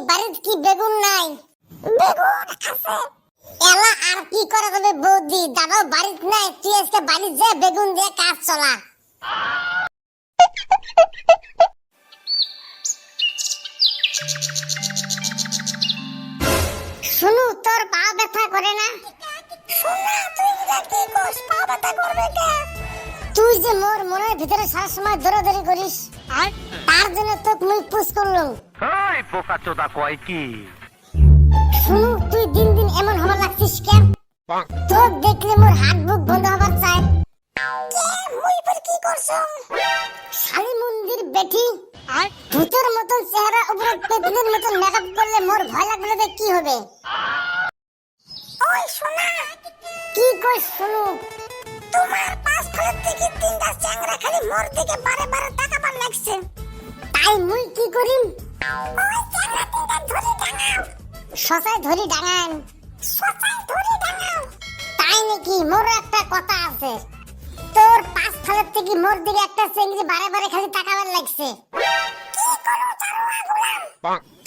বাড়িত কি বেগুন নাই? বেগুন আছে। এলা আর কি করা যাবে বৌদি, দাদাও বাড়িত নাই, তুই আজকে বাড়িত যা বেগুন দিয়ে কাজ চলা। শুনু, তোর পা ব্যথা করে না? শোনা, তুই কি কস, পা ব্যথা করবে কে? তুই যে মোর মনের ভিতরে সারা সময় দৌড়াদৌড়ি করিস, আর তার জন্য তোকে মুই পুশ করলাম। এই বোকাচোদা কয় কি? শুনু, তুই দিন দিন এমন হবার লাগছিস কেন? তোর দেখলে মোর হাত বুক বন্ধ হবার চাই। কে মুই পর কি করছম? শালি মন্দির বেটি, আর ভূতের মতন চেহারা উপরে পেতনির মতন মেকআপ করলে মোর ভয় লাগলে যে কি হবে? ওই শোনা, কি কইস? শুনু, তোমার পাঁচ ফলের থেকে তিনটা চ্যাংড়া খালি মোর দিকে বারে বারে তাকাবার লাগছে। তাই মুই কি করিম? ওই চ্যাংড়া তিনটা ধরি ডাঙাও। সচাই ধরি ডাঙান? সচাই ধরি ডাঙাও। তাই নাকি? মোর একটা কথা আছে, তোর পাঁচ ফলের থেকে মোর দিকে একটা চেংড়ি বারে বারে খালি তাকাবার লাগছে। কি করো চারুয়া গোলাম?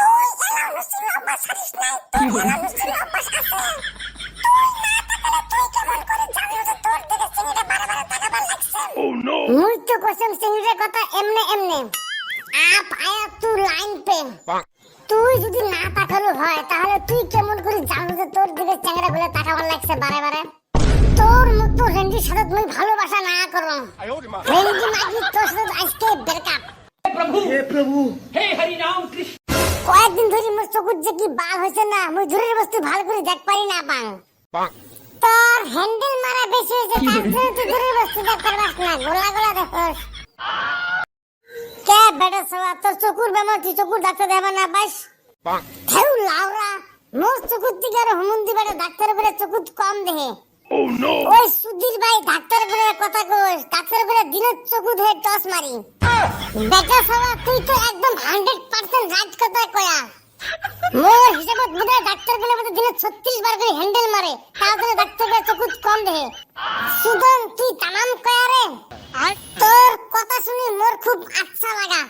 তুই এলা নুসিল অভ্যাস ছাড়িস নাই, তুই এলা নুসিল অভ্যাস আছে। তুই না তাকালে তুই কেমন করে জানিস যে তোর দিকে চেংড়িটা বারে বারে তাকাবার লাগছে? মুই তো কসম চেংড়ির কথা এমনে এমনে আপ আয়া তুই লাইন পে। তুই যদি না তাকালো হয় তাহলে তুই কেমন করে জানিস যে তোর দিকে চেংড়া গুলো তাকাবার লাগছে বারে বারে? তোর মতো রেন্ডির সাথে তুমি ভালোবাসা না করো, রেন্ডি মাগি তোর সাথে আজকে ব্রেকআপ। प्रभु हे हरि राम कृष्ण। কয়েকদিন ধরে মোর চকুর যে কি বাল হয়েছে না, মুই দূরের বস্তু ভালো করে দেখ পারি না পাং। তোর হ্যান্ডেল মারা বেশি হয়েছে, তার জন্য তুই দূরের বস্তু দেখ পারবাস না, গোলা গোলা দেখোস। কে বেটা সবা, তোর চকুর বেমার, তুই চকুর ডাক্তার দেবা না বাস? থেউ লাউরা, মোর চকুর দিকে আর হুমুন্দি বেটা ডাক্তার বলে চকুর কম দেহে। ওই সুধীর ভাই ডাক্তার বলে কথা কইস, ডাক্তার বলে দিনের চকুর ধরে টস মারি। বেটা সবা, তুই তো একদম 100% রাইট কথা কয়া। মোর হিসাবত বুঝা ডাক্তার বলে মতে দিনে 36 বার করে হ্যান্ডেল মারে, তাহলে ডাক্তার বলে চকুর কম দেহে। সুদন তুই তামাম কয়া রে, আর তোর কথা শুনি মোর খুব আচ্ছা লাগা।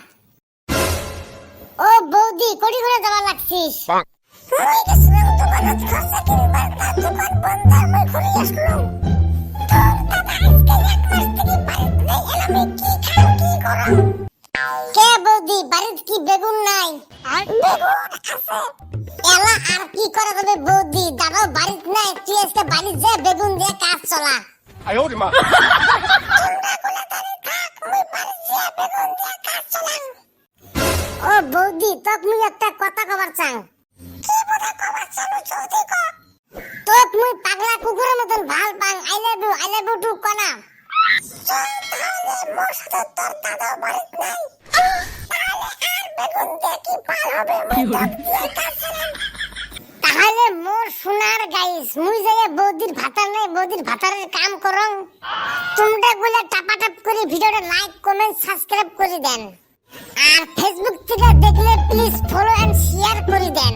ও বৌদি, কোটি করে যাওয়া লাগছিস? মুই গেছিলাম দোকানত খরচা কিনবার, তার দোকান বন্ধ, মুই ঘুরে আসলাম। তোর দাদা আজকে এক মাস থেকে বাড়িতে নেই, এলাম কি খাও কি করো? কে বৌদি, বাড়িত কি বেগুন নাই? বেগুন আছে। এলা আর কি করা যাবে বৌদি, দাদাও বাড়িত নাই, তুই আজকে বাড়িত যা বেগুন দিয়ে কাজ চলা। আয়ো রে মা। তোমরা কোলা তারে থাক, মুই বাড়িত যা বেগুন দিয়ে কাজ চলাম। ও বৌদি, তোক মুই একটা কথা কবার চাই। কি কথা কবার চালু জলদি ক। তোক মুই পাগলা কুকুরের মতন ভাল পাং, আই লাভ ইউ টু কনা। তাহলে মোর সাথে তোর দাদাও বাড়িত নাই, তাহলে আর বেগুন দিয়ে কি পাল হবে? মুই তোক দিয়ে কাজ চলাম। তাহলে মোর সোনার গাইস, মুই যাইয়া বৌদির ভাতার নাই, বৌদির ভাতারের কাম করং। তোমরা গুলা টাপাটাপ করে ভিডিওটা লাইক কমেন্ট সাবস্ক্রাইব করে দেন, আর ফেসবুক থেকে দেখলে প্লিজ ফলো এন্ড শেয়ার করে দেন।